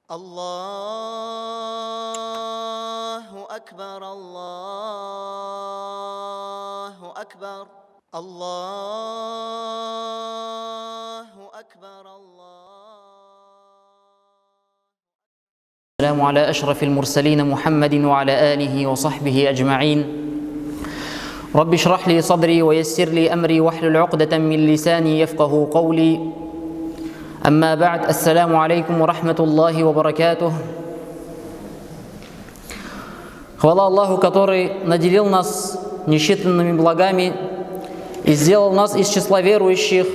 الله أكبر الله أكبر الله أكبر السلام على أشرف المرسلين محمد وعلى آله وصحبه أجمعين. رب اشرح لي صدري ويسر لي أمري واحلل عقدة من لساني يفقه قولي. أما بعد، السلام عليكم ورحمة الله وبركاته. Хвала Аллаху, который наделил нас несчитанными благами и сделал нас из числа верующих.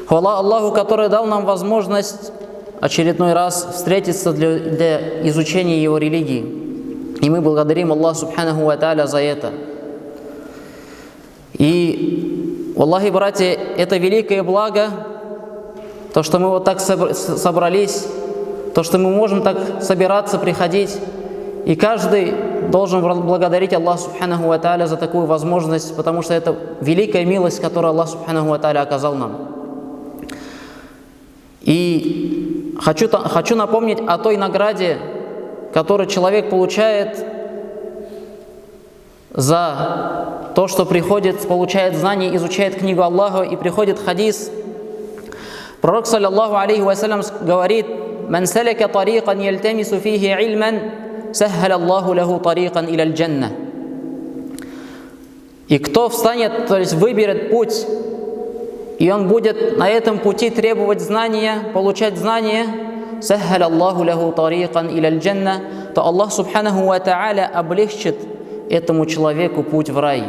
Хвала Аллаху, который дал нам возможность очередной раз встретиться для изучения Его религии. И мы благодарим Аллаха Субханаху ва Тааля за это. И, Аллахи, братья, это великое благо, то, что мы вот так собрались, то, что мы можем так собираться, приходить. И каждый должен благодарить Аллаха Субханаху ва Тааля за такую возможность, потому что это великая милость, которую Аллах Субханаху ва Тааля оказал нам. И хочу напомнить о той награде, которую человек получает за то, что получает знания, изучает книгу Аллаха, и приходит хадис. Пророк, саллаллаху алейхи вассалям, говорит: «Ман саляка тарикан ялтамису фихи ильман, саххаля Аллаху лаху тарикан иля аль-джанна». И кто встанет, то есть выберет путь, и он будет на этом пути требовать знания, получать знания, саххаля Аллаху лаху тарикан иля аль-джанна, то Аллах Субханаху ва Тааля облегчит этому человеку путь в рай.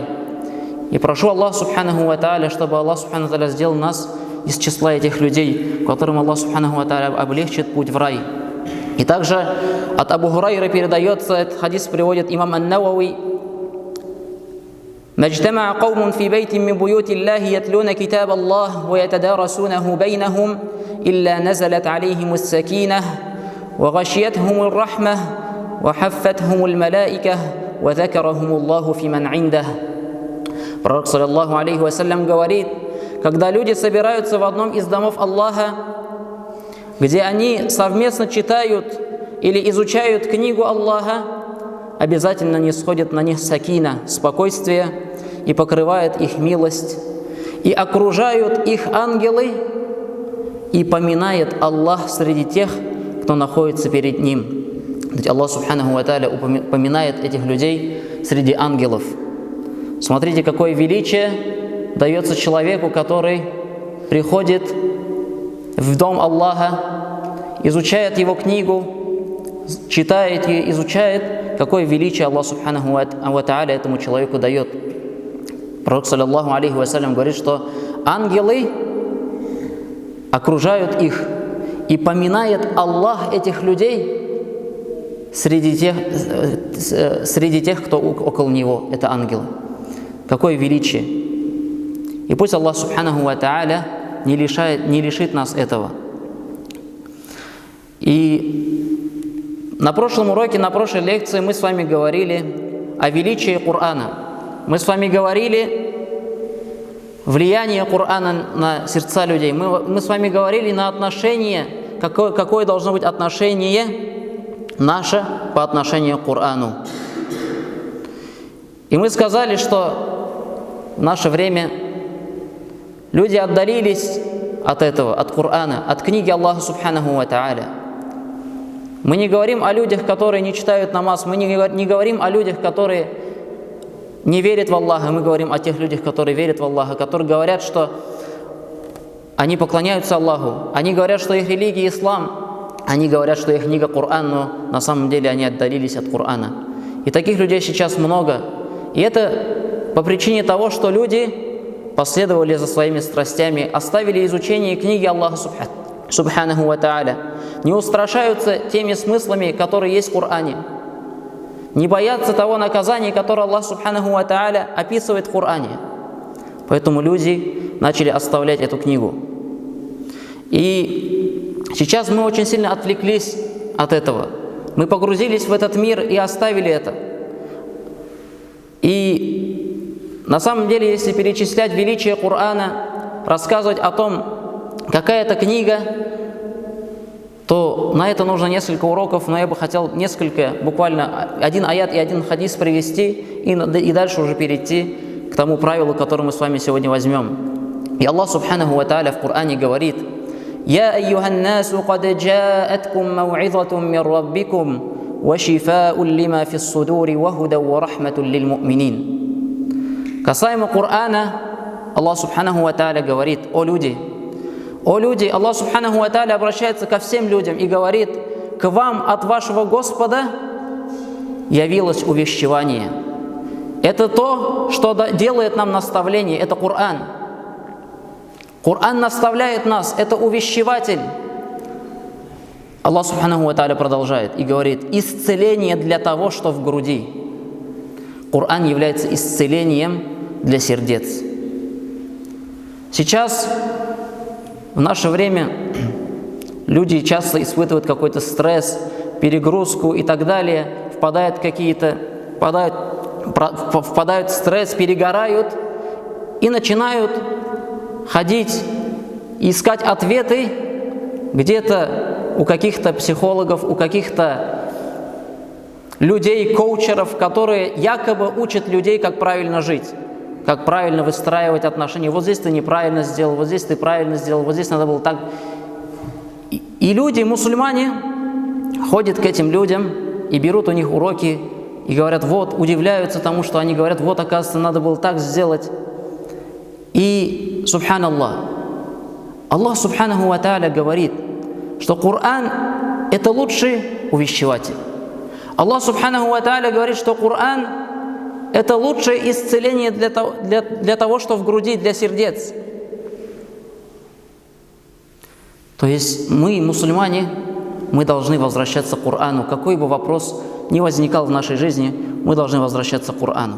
И прошу Аллаха Субханаху ва Тааля, чтобы Аллах Субханаху ва Тааля сделал нас из числа этих людей, которым Аллах Субханаху ва Тааля облегчит путь в рай. И также от Абу Хурайры передается, этот хадис приводит имам Ан-Навави: «Маджтамаа каумун фи бейтин мин буйути Аллахи ятлуна китаб Аллах ва ятадарасунаху бейнахум илля назалат алейхиму ас-сакинах ва гашиятхуму ар-рахмах ва хаффатхуму аль-малаиках ва закарахуму Аллаху фи ман индах». Пророк, саллаллаху алейхи вассалям, говорит: когда люди собираются в одном из домов Аллаха, где они совместно читают или изучают книгу Аллаха, обязательно не сходит на них сакина, спокойствие, и покрывает их милость, и окружают их ангелы, и поминает Аллах среди тех, кто находится перед Ним. Аллах Субханаху ва Тааля упоминает этих людей среди ангелов. Смотрите, какое величие дается человеку, который приходит в дом Аллаха, изучает его книгу, читает ее, изучает, какое величие Аллах Субханаху ва Тааля этому человеку дает. Пророк, саллаллаху алейхи вассалям, говорит, что ангелы окружают их, и поминает Аллах этих людей среди тех, кто около него, это ангелы. Какое величие! И пусть Аллах Субханаху ва Тааля не лишит нас этого. И на прошлом уроке, на прошлой лекции мы с вами говорили о величии Корана. Мы с вами говорили влияние Корана на сердца людей. Мы с вами говорили на отношение, какое должно быть отношение наше по отношению к Корану. И мы сказали, что в наше время люди отдалились от этого, от Корана, от книги Аллаха Субханаху ва Тааля. Мы не говорим о людях, которые не читают намаз, мы не говорим о людях, которые не верят в Аллаха, мы говорим о тех людях, которые верят в Аллаха, которые говорят, что они поклоняются Аллаху, они говорят, что их религия ислам, они говорят, что их книга Коран, но на самом деле они отдалились от Корана. И таких людей сейчас много. И это по причине того, что люди последовали за своими страстями, оставили изучение книги Аллаха Субханаху ва Тааля, не устрашаются теми смыслами, которые есть в Коране, не боятся того наказания, которое Аллах Субханаху ва Тааля описывает в Коране. Поэтому люди начали оставлять эту книгу. И сейчас мы очень сильно отвлеклись от этого. Мы погрузились в этот мир и оставили это. И на самом деле, если перечислять величие Корана, рассказывать о том, какая это книга, какое это величие Аллах Субханаху ва Тааля дает, то мы не можем перечислить. Мы не можем перечислить величие Корана, рассказывать о том, какая это книга, какое это величие Аллах Субханаху ва Тааля дает, то мы не можем перечислить. И на самом деле, если перечислять величие Корана, рассказывать о том, какая это книга, то на это нужно несколько уроков, но я бы хотел буквально один аят и один хадис привести и дальше уже перейти к тому правилу, которое мы с вами сегодня возьмем. И Аллах Субханаху ва Тааля в Коране говорит: «Я айюхан насу кад джааткум мау'изатум мир раббикум ва шифаун лима фис судури ва худа ва рахматун лил му'минин». Касаемо Корана, Аллах Субханаху ва Тааля говорит: «О люди, Аллах Субханаху ва Тааля обращается ко всем людям и говорит: к вам от вашего Господа явилось увещевание». Это то, что делает нам наставление, это Коран. Коран наставляет нас, это увещеватель. Аллах Субханаху ва Тааля продолжает и говорит: исцеление для того, что в груди. Коран является исцелением для сердец. Сейчас, в наше время, люди часто испытывают какой-то стресс, перегрузку и так далее, впадают в стресс, перегорают и начинают ходить, искать ответы где-то у каких-то психологов, у каких-то людей, коучеров, которые якобы учат людей, как правильно жить, как правильно выстраивать отношения. Вот здесь ты неправильно сделал, вот здесь ты правильно сделал, вот здесь надо было так. И люди, мусульмане, ходят к этим людям и берут у них уроки, и говорят, вот, удивляются тому, что они говорят, вот, оказывается, надо было так сделать. И, субханаллах, Аллах Субханаху ва Тааля говорит, что Коран – это лучший увещеватель. Аллах Субханаху ва Тааля говорит, что Коран – это лучшее исцеление для того, что в груди, для сердец. То есть мы, мусульмане, мы должны возвращаться к Корану. Какой бы вопрос ни возникал в нашей жизни, мы должны возвращаться к Корану.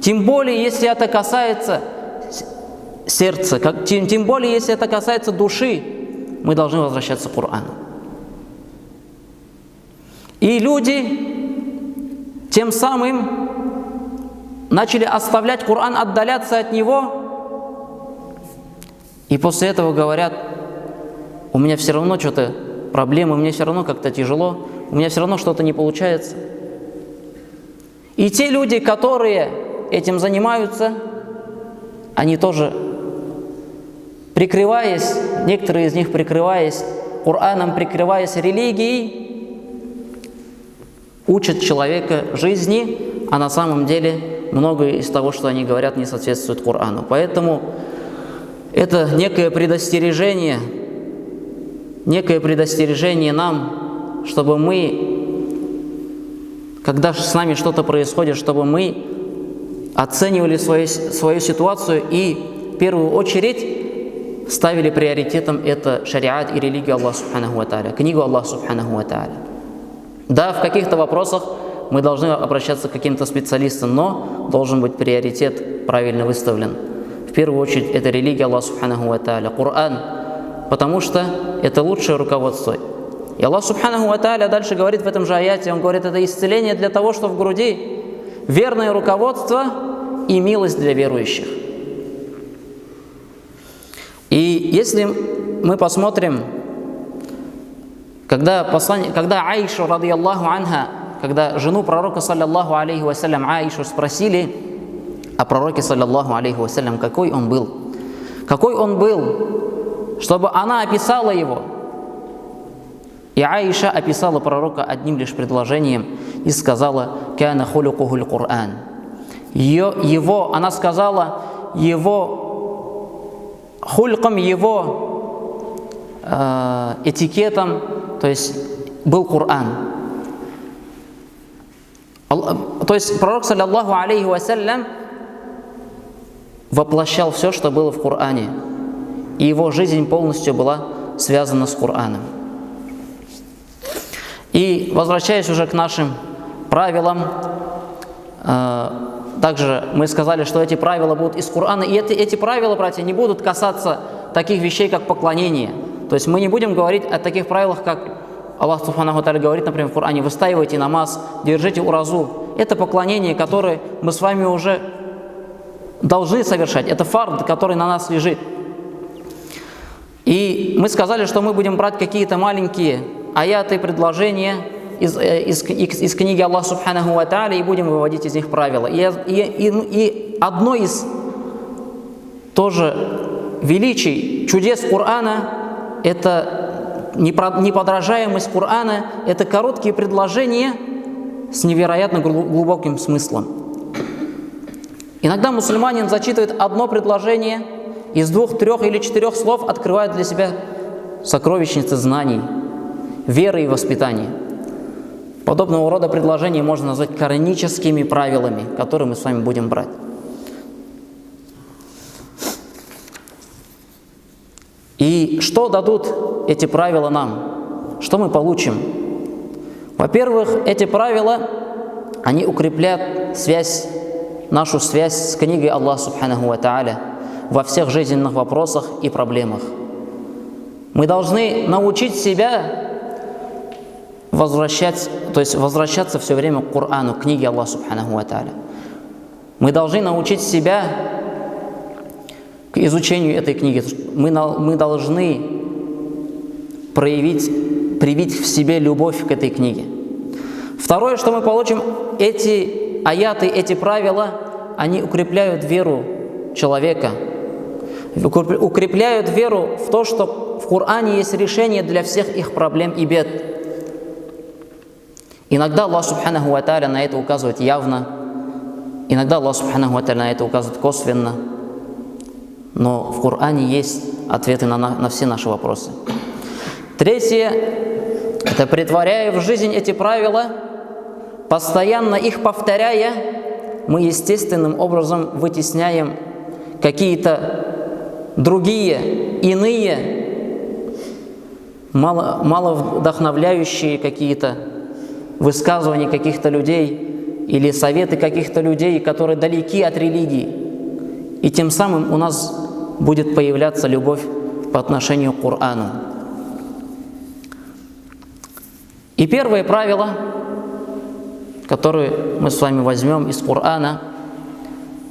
Тем более, если это касается сердца, тем более, если это касается души, мы должны возвращаться к Корану. И люди тем самым начали оставлять Коран, отдаляться от него, и после этого говорят, у меня все равно что-то проблемы, мне все равно как-то тяжело, у меня все равно что-то не получается. И те люди, которые этим занимаются, они тоже, прикрываясь, некоторые из них прикрываясь Кораном, прикрываясь религией, учат человека жизни, а на самом деле многое из того, что они говорят, не соответствует Корану. Поэтому это некое предостережение нам, чтобы мы, когда с нами что-то происходит, чтобы мы оценивали свою ситуацию и в первую очередь ставили приоритетом это шариат и религию Аллаха Субханаху ва Тааля, книгу Аллаха Субханаху ва Тааля. Да, в каких-то вопросах мы должны обращаться к каким-то специалистам, но должен быть приоритет правильно выставлен. В первую очередь это религия Аллаха Субханаху ва Тааля, Коран, потому что это лучшее руководство. И Аллах Субханаху ва Тааля дальше говорит в этом же аяте, Он говорит, это исцеление для того, что в груди, верное руководство и милость для верующих. И если мы посмотрим, когда Аишу, радийаллаху анха, когда жену пророка, саллаллаху алейхи вассалям, Аишу спросили о пророке, саллаллаху алейхи вассалям, какой он был, чтобы она описала его. И Аиша описала пророка одним лишь предложением и сказала: «Кана хулукухуль Кур'ан». Она сказала, его хульком, его этикетом, то есть был Коран. То есть пророк, саллаллаху алейхи вассалям, воплощал все, что было в Коране. И его жизнь полностью была связана с Кораном. И возвращаясь уже к нашим правилам, также мы сказали, что эти правила будут из Корана. И эти правила, братья, не будут касаться таких вещей, как поклонение. То есть мы не будем говорить о таких правилах, как Аллах Субханаху ва Тааля говорит, например, в Коране: «Выстаивайте намаз, держите уразу». Это поклонение, которое мы с вами уже должны совершать. Это фард, который на нас лежит. И мы сказали, что мы будем брать какие-то маленькие аяты, предложения из книги Аллаха Субханаху ва Тааля и будем выводить из них правила. И одно из тоже величий, чудес Корана, это неподражаемость Корана, это короткие предложения с невероятно глубоким смыслом. Иногда мусульманин зачитывает одно предложение, из 2, 3 или 4 слов открывает для себя сокровищницы знаний, веры и воспитания. Подобного рода предложения можно назвать кораническими правилами, которые мы с вами будем брать. И что дадут эти правила нам? Что мы получим? Во-первых, эти правила, они укрепляют нашу связь с книгой Аллаха Субханаху ва Тааля во всех жизненных вопросах и проблемах. Мы должны научить себя возвращаться все время к Корану, к книге Аллаха Субханаху ва Тааля. Мы должны научить себя к изучению этой книги. Мы должны привить в себе любовь к этой книге. Второе, что мы получим, эти аяты, эти правила, они укрепляют веру человека, укрепляют веру в то, что в Коране есть решение для всех их проблем и бед. Иногда Аллах Субханаху ва Тааля на это указывает явно, иногда Аллах Субханаху ва Тааля на это указывает косвенно, но в Коране есть ответы на все наши вопросы. Третье, это претворяя в жизнь эти правила, постоянно их повторяя, мы естественным образом вытесняем какие-то другие, иные, мало вдохновляющие какие-то высказывания каких-то людей или советы каких-то людей, которые далеки от религии. И тем самым у нас будет появляться любовь по отношению к Корану. И первое правило, которое мы с вами возьмем из Корана,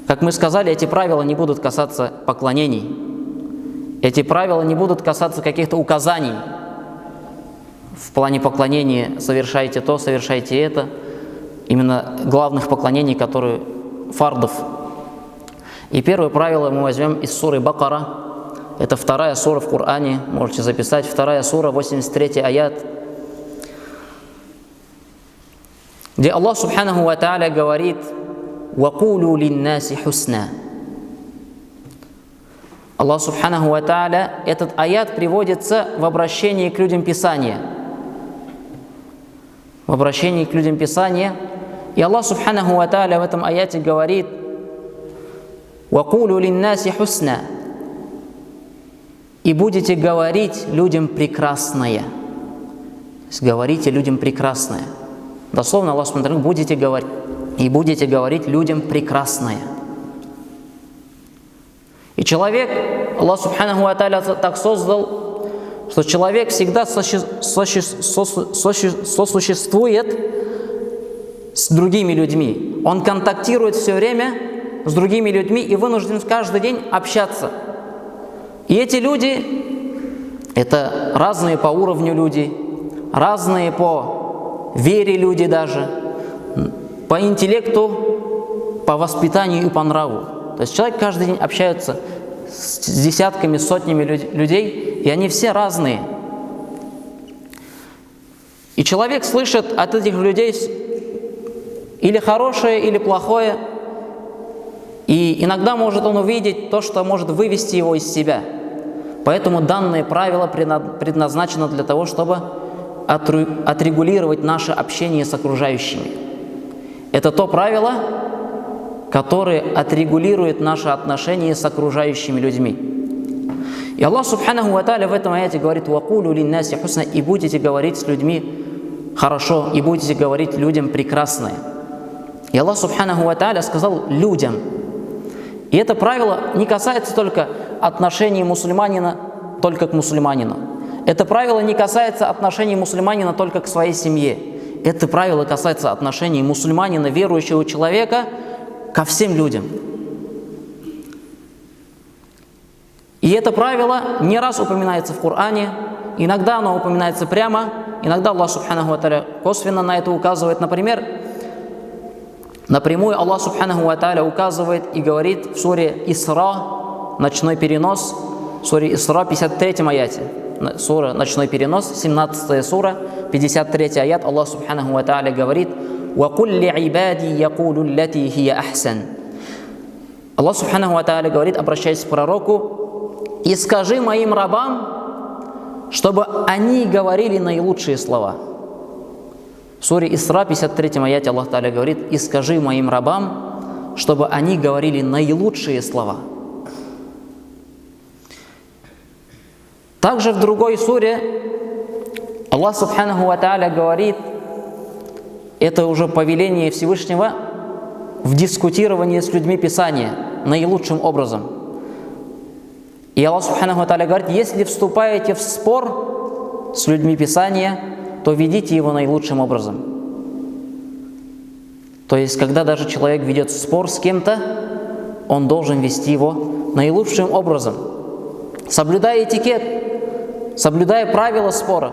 как мы сказали, эти правила не будут касаться поклонений. Эти правила не будут касаться каких-то указаний. В плане поклонения совершайте то, совершайте это. Именно главных поклонений, которые фардов. И первое правило мы возьмем из суры Бакара. Это 2-я сура в Коране. Можете записать. 2-я сура, 83-й аят. Где Аллах Субханаху ва Тааля говорит: «Вакулу линнаси хусна». Аллах Субханаху ва Тааля, этот аят приводится в обращении к людям Писания. В обращении к людям Писания. И Аллах Субханаху ва Тааля в этом аяте говорит: «Вакулу линнаси хусна». И будете говорить людям прекрасное. То есть говорите людям прекрасное. Дословно Аллах Субханаху ва Тааля будете говорить людям прекрасное. И человек, Аллах Субханаху ва Тааля так создал, что человек всегда сосуществует с другими людьми. Он контактирует все время с другими людьми и вынужден каждый день общаться. И эти люди, это разные по уровню люди, разные по вере люди даже, по интеллекту, по воспитанию и по нраву. То есть человек каждый день общается с десятками, сотнями людей, и они все разные. И человек слышит от этих людей или хорошее, или плохое, и иногда может он увидеть то, что может вывести его из себя. Поэтому данное правило предназначено для того, чтобы отрегулировать наше общение с окружающими. Это то правило, которое отрегулирует наши отношения с окружающими людьми. И Аллах Субханаху ва Тааля в этом аяте говорит: «Вакулу линнаси хусна», и будете говорить с людьми хорошо, и будете говорить людям прекрасное. И Аллах Субханаху ва Тааля сказал людям. И это правило не касается только отношений мусульманина только к мусульманину. Это правило не касается отношений мусульманина только к своей семье. Это правило касается отношений мусульманина, верующего человека, ко всем людям. И И это правило не раз упоминается в Коране, иногда оно упоминается прямо, иногда Аллах Субханаху ва Тааля косвенно на это указывает. Например, напрямую Аллах Субханаху ва Тааля указывает и говорит в суре Исра, ночной перенос, в суре Исра, 53 аяте. Сура «Ночной перенос», 17 сура, 53 аят, Аллах Субханаху ва Тааля говорит: «Вакуль ли'ибади якулу лати хия ахсан». Аллах Субханаху ва Тааля говорит, обращаясь к пророку: «И скажи моим рабам, чтобы они говорили наилучшие слова». В суре Исра, 53 аяте, Аллах Тааля говорит: «И скажи моим рабам, чтобы они говорили наилучшие слова». Также в другой суре Аллах Субханаху ва Тааля говорит, это уже повеление Всевышнего в дискутировании с людьми Писания наилучшим образом. И Аллах Субханаху ва Тааля говорит: если вступаете в спор с людьми Писания, то ведите его наилучшим образом. То есть, когда даже человек ведет спор с кем-то, он должен вести его наилучшим образом, соблюдая этикет, соблюдая правила спора,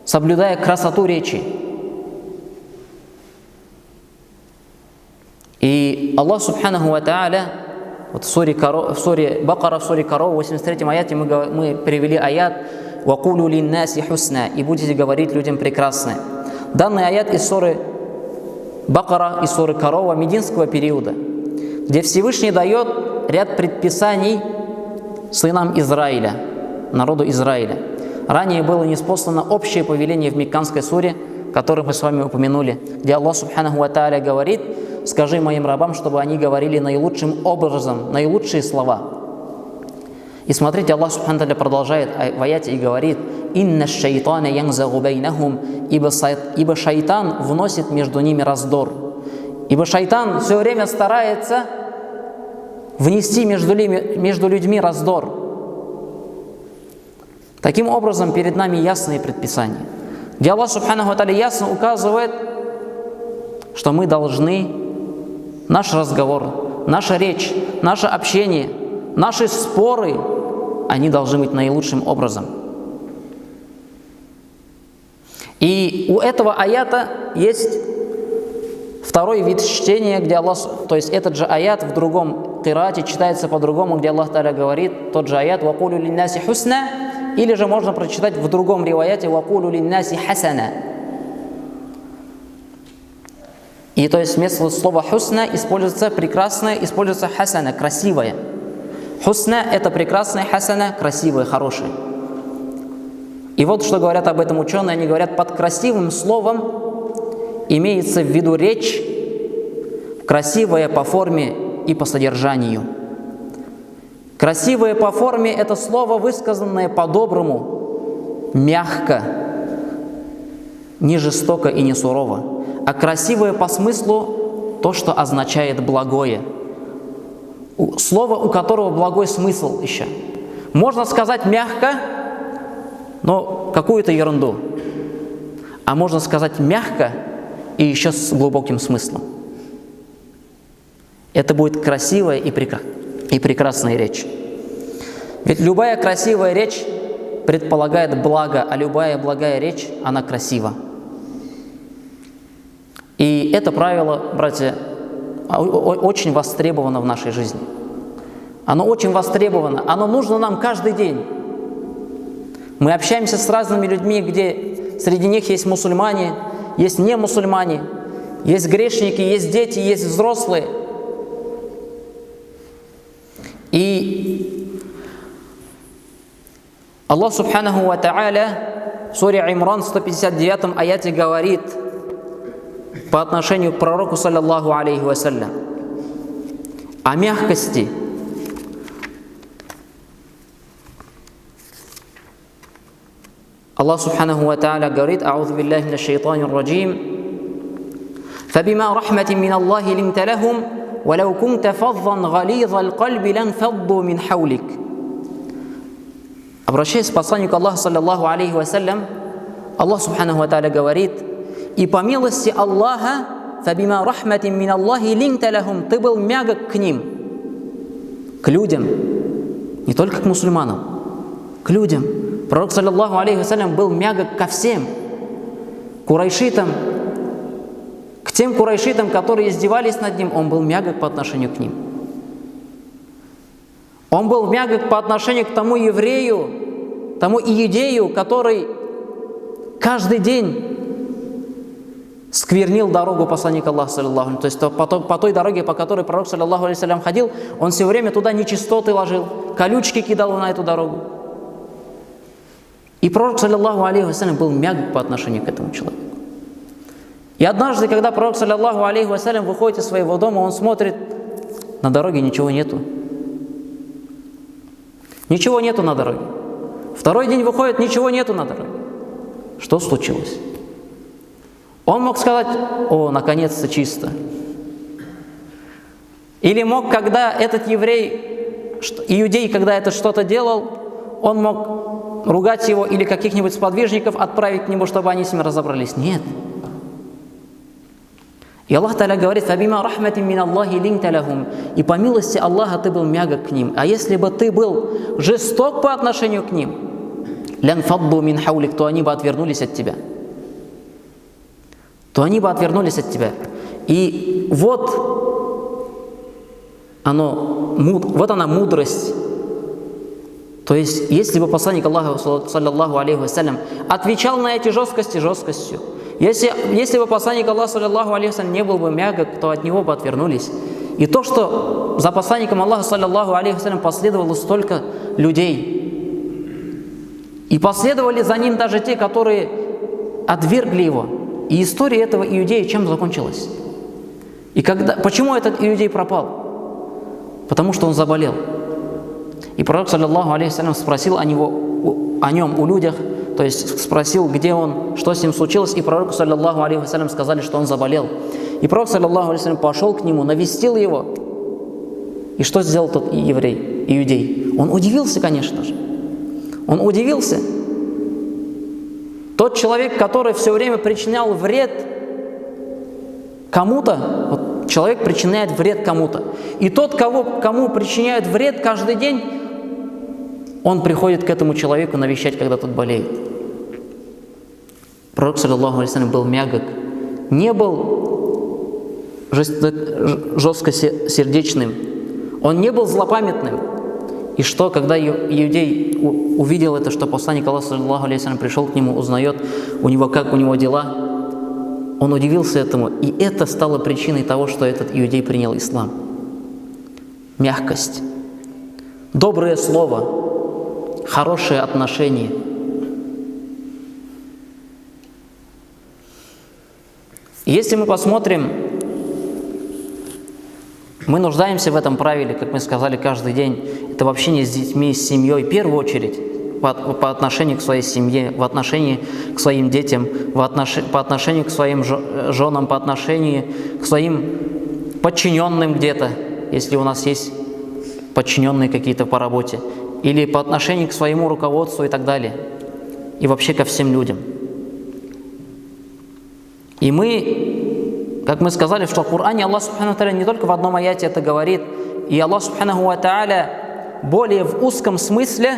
соблюдая красоту речи. И Аллах Субханаху ва Тааля вот в суре Бакара, в суре Корова, в 83 аяте мы привели аят «Вакулю линнаси хусна» и будете говорить людям прекрасное. Данный аят из суры Бакара, из суры Корова мединского периода, где Всевышний дает ряд предписаний сынам Израиля, народу Израиля. Ранее было ниспослано общее повеление в Мекканской суре, которое мы с вами упомянули, где Аллах Субханаху ва Тааля говорит: «Скажи моим рабам, чтобы они говорили наилучшим образом, наилучшие слова». И смотрите, Аллах Субханаху ва Тааля продолжает в аяте и говорит: «Инна шайтана янзагу байнахум», ибо шайтан вносит между ними раздор. Ибо шайтан все время старается внести между людьми раздор. Таким образом, перед нами ясные предписания, где Аллах Субханаху ва Тааля ясно указывает, что мы должны наш разговор, наша речь, наше общение, наши споры, они должны быть наилучшим образом. И у этого аята есть второй вид чтения, где Аллах, то есть этот же аят в другом кирате читается по-другому, где Аллах Тааля говорит, тот же аят «Вакулю линнаси хусна», или же можно прочитать в другом риваяте «Вакулю линнаси хасана». И то есть вместо слова «хусна» используется прекрасное, используется «хасана», красивое. «Хусна» – это прекрасное, «хасана» – красивое, хорошее. И вот что говорят об этом ученые, они говорят, под красивым словом имеется в виду речь, красивая по форме и по содержанию. Красивое по форме – это слово, высказанное по-доброму, мягко, не жестоко и не сурово. А красивое по смыслу – то, что означает благое. Слово, у которого благой смысл еще. Можно сказать мягко, но какую-то ерунду. А можно сказать мягко и еще с глубоким смыслом. Это будет красивая и прекрасная речь. Ведь любая красивая речь предполагает благо, а любая благая речь, она красива. И это правило, братья, очень востребовано в нашей жизни. Оно очень востребовано, оно нужно нам каждый день. Мы общаемся с разными людьми, где среди них есть мусульмане, есть не мусульмане, есть грешники, есть дети, есть взрослые. И Аллах Субханаху ва Тааля в суре Имран, 159 аяте говорит по отношению к пророку, саллаллаху алейхи вассалям, о мягкости. Аллах Субханаху ва Тааля говорит: «А'удhu биллахи минаш шайтанир раджим. Фабима рахматин мин Аллахи линта лахум, валау кунта фаддан гализал кальби ланфадду мин хаулик». Обращаясь к посланнику Аллаха, саллаллаху алейхи вассалям, Аллах Субханаху ва Тааля говорит: «И по милости Аллаха, фабима рахматин мин Аллахи линта лахум», ты был мягок к ним, к людям. Не только к мусульманам, к людям. Пророк, саллаллаху алейхи вассалям, был мягок ко всем. Курайшитам, к тем курайшитам, которые издевались над ним, он был мягок по отношению к ним. Он был мягок по отношению к тому еврею, тому иудею, который каждый день сквернил дорогу посланника Аллаха, саллаллаху алейхи. То есть по той дороге, по которой пророк, саллаллаху алейхи вассалям, ходил, он все время туда нечистоты ложил, колючки кидал на эту дорогу. И пророк, саллаллаху алейхи вассалям, был мягок по отношению к этому человеку. И однажды, когда пророк, саллаллаху алейхи вассалям, выходит из своего дома, он смотрит, на дороге ничего нету. Ничего нету на дороге. Второй день выходит, ничего нету на дороге. Что случилось? Он мог сказать: о, наконец-то чисто. Или мог, когда этот еврей, иудей, когда это что-то делал, он мог ругать его или каких-нибудь сподвижников отправить к нему, чтобы они с ним разобрались. Нет. И Аллах Та'аля говорит: «Фабима рахматин мин Аллахи линта лахум». И по милости Аллаха ты был мягок к ним. А если бы ты был жесток по отношению к ним, лян фадду мин хаулик, то они бы отвернулись от тебя. И вот она мудрость. То есть, если бы посланник Аллаха, саллаллаху алейхи вассалям, отвечал на эти жесткости жесткостью, если бы посланник Аллаха, саллаллаху алейхи вассалям, не был бы мягок, то от него бы отвернулись. И то, что за посланником Аллаха, саллаллаху алейхи вассалям, последовало столько людей, и последовали за ним даже те, которые отвергли его. И история этого иудея чем закончилась? Почему этот иудей пропал? Потому что он заболел. И пророк, саллаллаху алейхи вассалям, спросил о нем у людях, то есть спросил, где он, что с ним случилось, и пророку, саллаллаху алейхи вассалям, сказали, что он заболел. И пророк, саллаллаху алейхи вассалям, пошел к нему, навестил его. И что сделал тот иудей? Он удивился, конечно же. Он удивился. Тот человек, который все время причинял вред кому-то, вот человек причиняет вред кому-то, и тот, кому причиняют вред каждый день, он приходит к этому человеку навещать, когда тот болеет. Пророк, саллаллаху алейхи вассалям, был мягок, не был жесткосердечным, он не был злопамятным. И что, когда иудей увидел это, что посланник Аллаха, саллаллаху алейхи вассалям, пришел к нему, узнает как у него дела, он удивился этому, и это стало причиной того, что этот иудей принял ислам. Мягкость, доброе слово, хорошее отношение. Если мы посмотрим, мы нуждаемся в этом правиле, как мы сказали, каждый день. Это в общении с детьми, с семьей, в первую очередь, по отношению к своей семье, в отношении к своим детям, по отношению к своим женам, по отношению к своим подчиненным где-то, если у нас есть подчиненные какие-то по работе, или по отношению к своему руководству и так далее, и вообще ко всем людям. И мы, как мы сказали, что в Коране Аллах Субханаху ва Тааля не только в одном аяте это говорит, и Аллах Субханаху ва Тааля более в узком смысле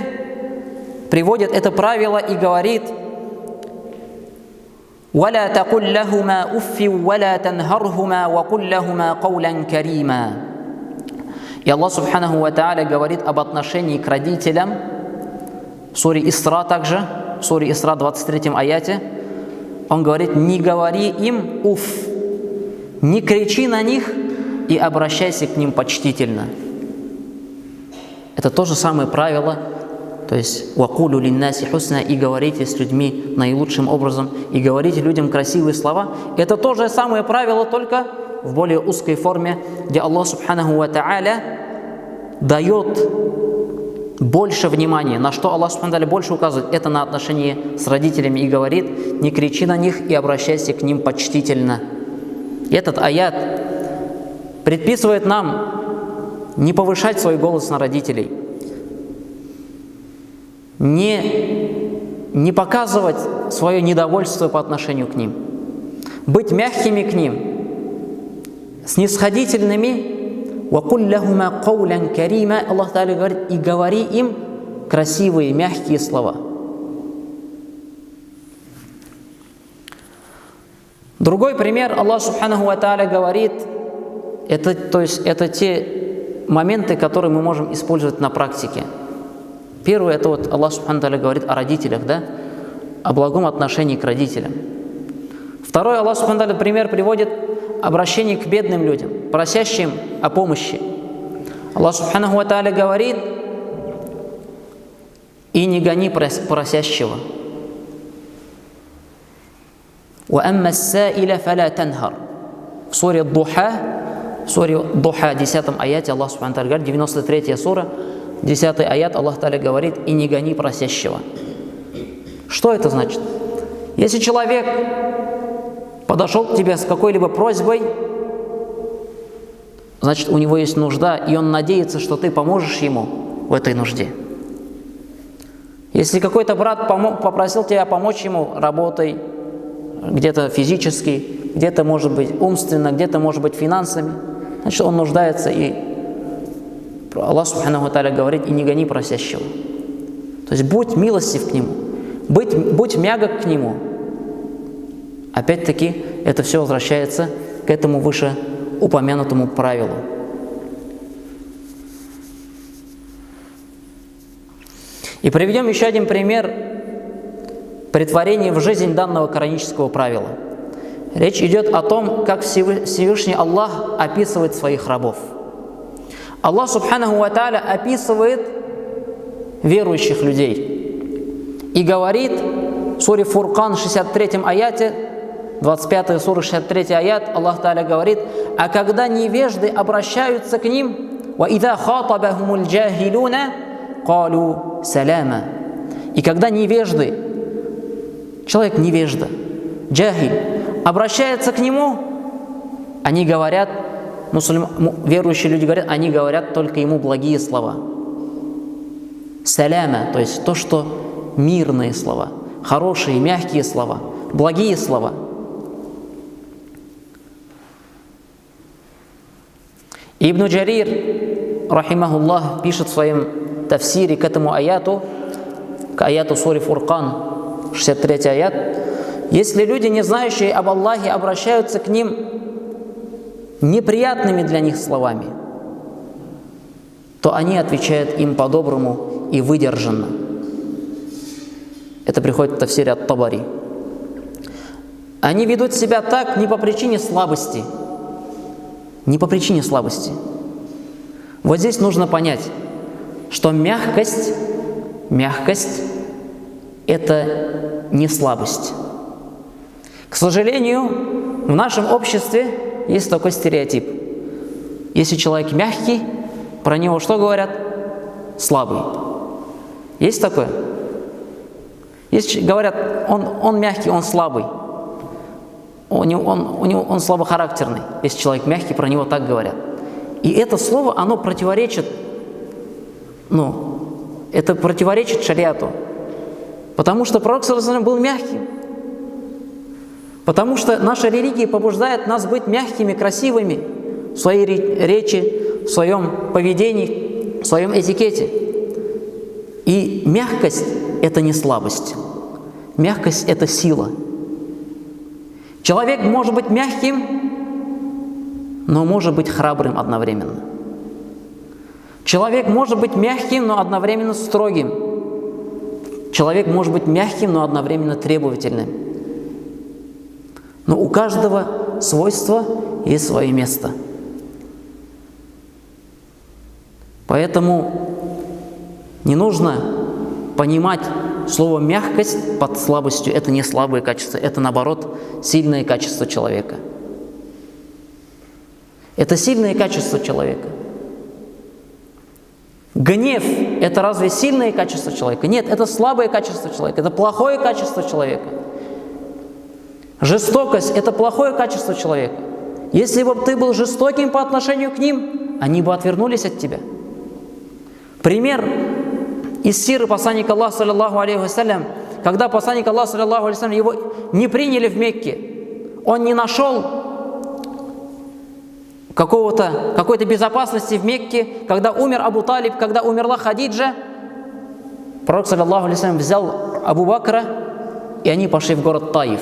приводит это правило и говорит: «Валя такуль лахума уффи, валя танхархума, вакуль лахума каулян карима». И Аллах Субханаху ва Тааля говорит об отношении к родителям в суре Исра также, в суре Исра 23 аяте. Он говорит: не говори им уф, не кричи на них и обращайся к ним почтительно. Это то же самое правило, то есть «Вакулю линнаси хусна», и говорите с людьми наилучшим образом, и говорите людям красивые слова. Это то же самое правило, только в более узкой форме, где Аллах Субханаху ва Тааля дает больше внимания. На что Аллах Субханаху ва Тааля больше указывает? Это на отношения с родителями, и говорит: не кричи на них и обращайся к ним почтительно. Этот аят предписывает нам не повышать свой голос на родителей, не показывать свое недовольство по отношению к ним, быть мягкими к ним, снисходительными, وَقُلْ لَهُمَا قَوْلًا كَرِيمًا. Аллах Та'аля говорит, и говори им красивые, мягкие слова. Другой пример, Аллах Субханаху ва Та'аля говорит, это те моменты, которые мы можем использовать на практике. Первое, это вот Аллах Субханаху ва Та'аля говорит о родителях, да? О благом отношении к родителям. Второе, Аллах Субханаху ва Та'аля пример приводит обращение к бедным людям, просящим о помощи. Аллах Субханаху ва Та'аля говорит, и не гони просящего. وَأَمَّا السَّائِلَ فَلَا تَنْهَرْ. В суре Духа, 10 аяте, Аллах Субханаху ва Та'аля говорит, 93 сура, 10 аят, Аллах Та'аля говорит, и не гони просящего. Что это значит? Если человек подошел к тебе с какой-либо просьбой, значит, у него есть нужда, и он надеется, что ты поможешь ему в этой нужде. Если какой-то брат попросил тебя помочь ему работой, где-то физически, где-то, может быть, умственно, где-то, может быть, финансами, значит, он нуждается, и Аллах Субханаху ва Та'аля говорит, и не гони просящего. То есть будь милостив к нему, будь мягок к нему. Опять-таки, это все возвращается к этому выше упомянутому правилу. И приведем еще один пример претворения в жизнь данного коранического правила. Речь идет о том, как Всевышний Аллах описывает своих рабов. Аллах Субханаху ва Та'аля описывает верующих людей и говорит в суре Фуркан, 63 аяте, 25 сура, 63 аят, Аллах Та'аля говорит, а когда невежды обращаются к ним, وَإِذَا خَاطَبَهُمُ الْجَاهِلُونَ قَالُوا سَلَامًا. И когда невежды, человек невежда, джахиль, обращается к нему, они говорят, верующие люди говорят, они говорят только ему благие слова. Саляма, то есть то, что мирные слова, хорошие, мягкие слова, благие слова. Ибн Джарир, рахимахуллах, пишет в своем тафсире к этому аяту, к аяту сури Фуркан, 63 аят, если люди, не знающие об Аллахе, обращаются к ним неприятными для них словами, то они отвечают им по-доброму и выдержанно. Это приходит в тафсире ат-Табари. Они ведут себя так не по причине слабости. Не по причине слабости. Вот здесь нужно понять, что мягкость – это не слабость. К сожалению, в нашем обществе есть такой стереотип. Если человек мягкий, про него что говорят? Слабый. Есть такое? Говорят, он мягкий, он слабый. Он слабохарактерный. Если человек мягкий, про него так говорят. И это слово, оно противоречит, это противоречит шариату. Потому что пророк саллаллаху алейхи ва саллям был мягким. Потому что наша религия побуждает нас быть мягкими, красивыми в своей речи, в своем поведении, в своем этикете. И мягкость – это не слабость. Мягкость – это сила. Человек может быть мягким, но может быть храбрым одновременно. Человек может быть мягким, но одновременно строгим. Человек может быть мягким, но одновременно требовательным. Но у каждого свойства есть свое место. Поэтому не нужно понимать слово «мягкость» под слабостью. Это не слабые качества, это, наоборот, сильные качества человека. Это сильные качества человека. Гнев – это разве сильные качества человека? Нет, это слабые качества человека, это плохое качество человека. Жестокость – это плохое качество человека. Если бы ты был жестоким по отношению к ним, они бы отвернулись от тебя. Пример из сиры посланника Аллаха, саллаллаху алейхи ва саллям, когда посланник Аллаха, саллаллаху алейхи ва саллям, его не приняли в Мекке, он не нашел какой-то безопасности в Мекке, когда умер Абу Талиб, когда умерла Хадиджа, пророк, саллаллаху алейхи вассалям, взял Абу Бакра, и они пошли в город Таиф.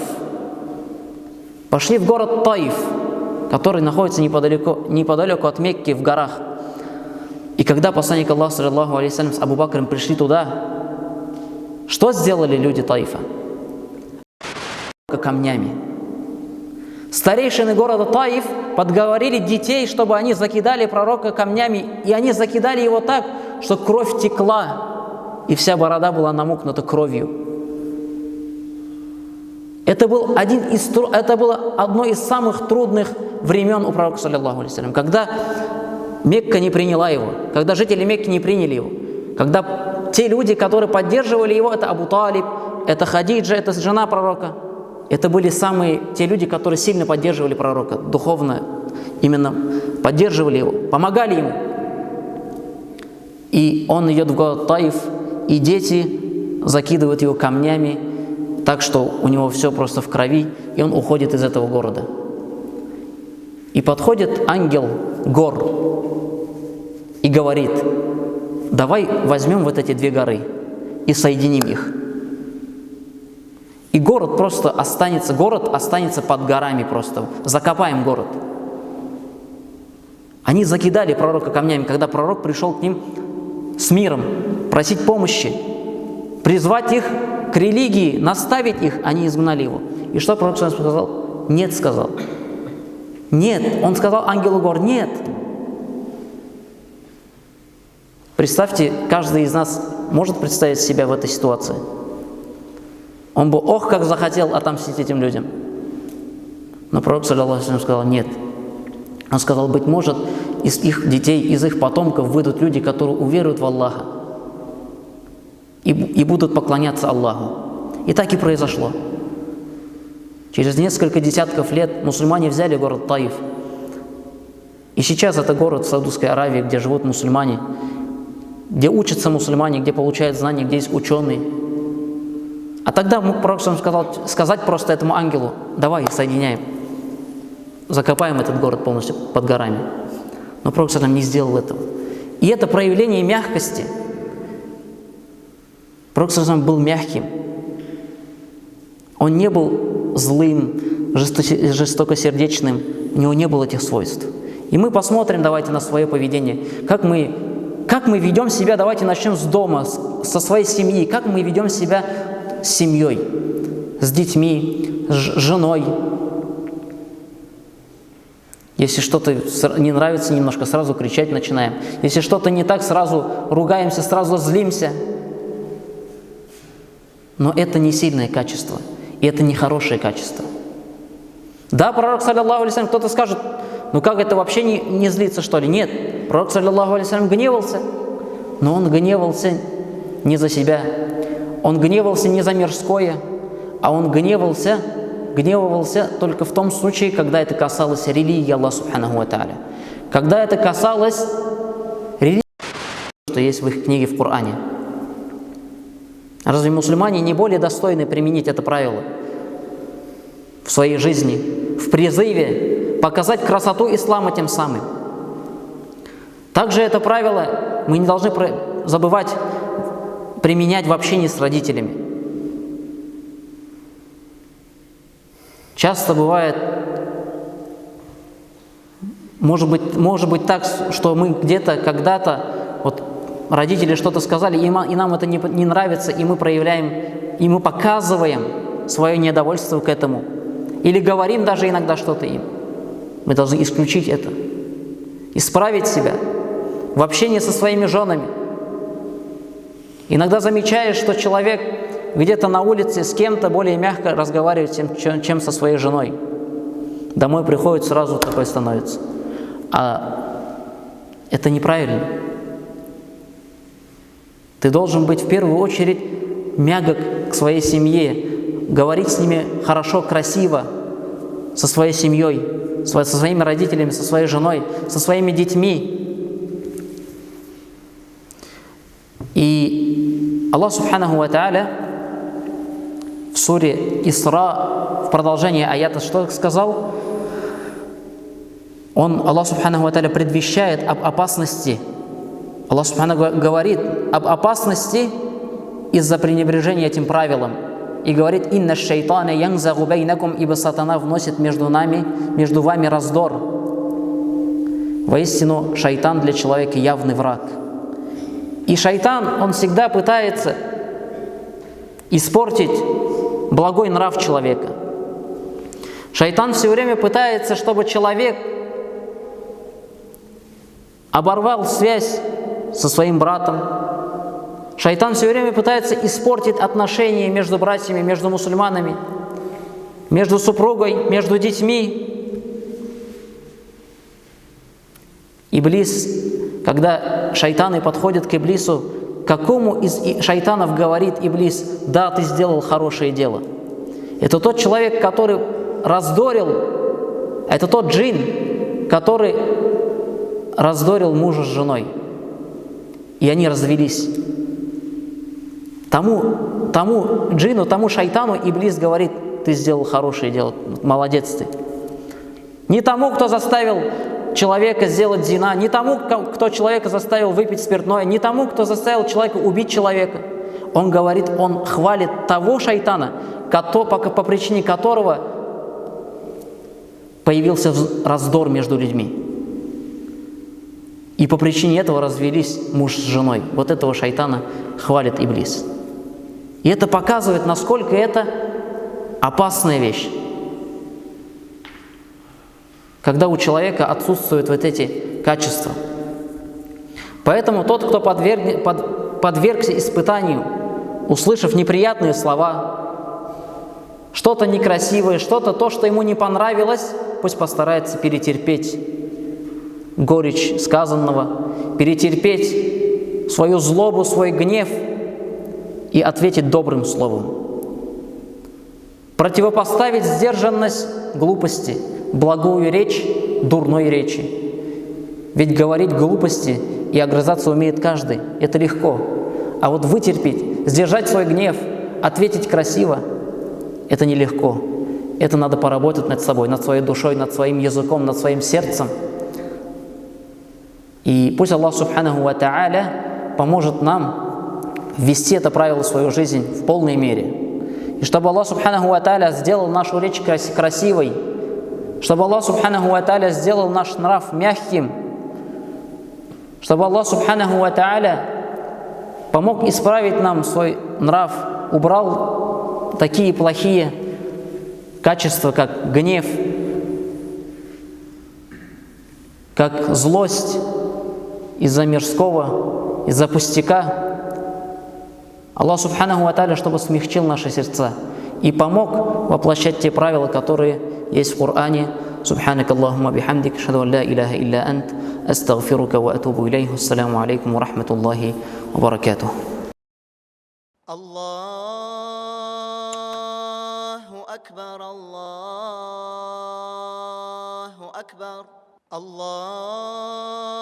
Пошли в город Таиф, который находится неподалеку от Мекки, в горах. И когда посланник Аллаха, саллаллаху алейхи вассалям, с Абу Бакром пришли туда, что сделали люди Таифа? Камнями. Старейшины города Таиф подговорили детей, чтобы они закидали пророка камнями, и они закидали его так, что кровь текла, и вся борода была намокнута кровью. Это было одно из самых трудных времен у пророка, саллаллаху алейхи вассалям, когда Мекка не приняла его, когда жители Мекки не приняли его, когда те люди, которые поддерживали его, это Абу Талиб, это Хадиджа, это жена пророка, это были те люди, которые сильно поддерживали пророка, духовно именно поддерживали его, помогали ему. И он идет в город Таиф, и дети закидывают его камнями, так что у него все просто в крови, и он уходит из этого города. И подходит ангел гор и говорит: давай возьмем вот эти две горы и соединим их. И город останется под горами просто. Закопаем город. Они закидали пророка камнями, когда пророк пришел к ним с миром, просить помощи, призвать их к религии, наставить их, они изгнали его. И что пророк сказал? Нет, сказал. Нет. Он сказал ангелу гор: нет. Представьте, каждый из нас может представить себя в этой ситуации. Он бы, как захотел отомстить этим людям. Но пророк, саллаллаху алейхи ва саллям, сказал: нет. Он сказал: быть может, из их детей, из их потомков выйдут люди, которые уверуют в Аллаха и будут поклоняться Аллаху. И так и произошло. Через несколько десятков лет мусульмане взяли город Таиф. И сейчас это город в Саудовской Аравии, где живут мусульмане, где учатся мусульмане, где получают знания, где есть ученые. А тогда пророк сказать просто этому ангелу: давай, соединяем, закопаем этот город полностью под горами. Но пророк не сделал этого. И это проявление мягкости. Пророк был мягким. Он не был злым, жестокосердечным. У него не было этих свойств. И мы посмотрим, давайте, на свое поведение. Как мы ведем себя, давайте начнем с дома, со своей семьи. Как мы ведем себя с семьей, с детьми, с женой. Если что-то не нравится немножко, сразу кричать начинаем. Если что-то не так, сразу ругаемся, сразу злимся. Но это не сильное качество, и это не хорошее качество. Да, пророк, саллаллаху алейхи ва саллям, кто-то скажет: ну как это вообще не злиться, что ли? Нет, пророк, саллаллаху алейхи ва саллям, гневался, но он гневался не за себя. Он гневался не за мирское, а он гневался только в том случае, когда это касалось религии Аллаха субханаху ва тааля. Когда это касалось религии, что есть в их книге в Коране. Разве мусульмане не более достойны применить это правило в своей жизни, в призыве, показать красоту ислама тем самым? Также это правило мы не должны забывать применять в общении с родителями. Часто бывает, может быть так, что мы где-то, когда-то, вот родители что-то сказали, и нам это не нравится, и мы проявляем, и мы показываем свое недовольство к этому. Или говорим даже иногда что-то им. Мы должны исключить это. Исправить себя в общении со своими женами. Иногда замечаешь, что человек где-то на улице с кем-то более мягко разговаривает, чем со своей женой. Домой приходит, сразу такой становится. А это неправильно. Ты должен быть в первую очередь мягок к своей семье, говорить с ними хорошо, красиво, со своей семьей, со своими родителями, со своей женой, со своими детьми. И Аллах субханаху ва тааля в суре Исра в продолжении аята что сказал? Аллах Субханаху ва Тааля предвещает об опасности. Аллах Субханаху говорит об опасности из-за пренебрежения этим правилом. И говорит: «Инна шайтана янзагу байнакум», ибо сатана вносит между вами раздор. Воистину, шайтан для человека явный враг. И шайтан, он всегда пытается испортить благой нрав человека. Шайтан все время пытается, чтобы человек оборвал связь со своим братом. Шайтан все время пытается испортить отношения между братьями, между мусульманами, между супругой, между детьми. Иблис, когда шайтаны подходят к Иблису, какому из шайтанов говорит Иблис: да, ты сделал хорошее дело? Это тот человек, который раздорил, это тот джин, который раздорил мужа с женой, и они развелись. Тому джину, тому шайтану Иблис говорит: ты сделал хорошее дело, молодец ты. Не тому, кто заставил человека сделать зина, не тому, кто человека заставил выпить спиртное, не тому, кто заставил человека убить человека. Он говорит, он хвалит того шайтана, по причине которого появился раздор между людьми. И по причине этого развелись муж с женой. Вот этого шайтана хвалит Иблис. И это показывает, насколько это опасная вещь. Когда у человека отсутствуют вот эти качества. Поэтому тот, кто подвергся испытанию, услышав неприятные слова, что-то некрасивое, то, что ему не понравилось, пусть постарается перетерпеть горечь сказанного, перетерпеть свою злобу, свой гнев и ответить добрым словом. Противопоставить сдержанность глупости, благую речь дурной речи. Ведь говорить глупости и огрызаться умеет каждый. Это легко. А вот вытерпеть, сдержать свой гнев, ответить красиво – это нелегко. Это надо поработать над собой, над своей душой, над своим языком, над своим сердцем. И пусть Аллах Субханаху ва Тааля поможет нам ввести это правило в свою жизнь в полной мере. И чтобы Аллах Субханаху ва Тааля сделал нашу речь красивой, чтобы Аллах Субханаху ва Тааля сделал наш нрав мягким, чтобы Аллах Субханаху ва Тааля помог исправить нам свой нрав, убрал такие плохие качества, как гнев, как злость из-за мирского, из-за пустяка. Аллах Субханаху ва Тааля, чтобы смягчил наши сердца и помог воплощать те правила, которые есть в Коране. Субханак Аллахумма бихамдик, ашхаду ан ла илляха илля ант, астагфирука ва атубу илейх. Ассаламу алейкум ва рахматуллахи ва баракатух. Аллаху акбар, Аллаху акбар, Аллаху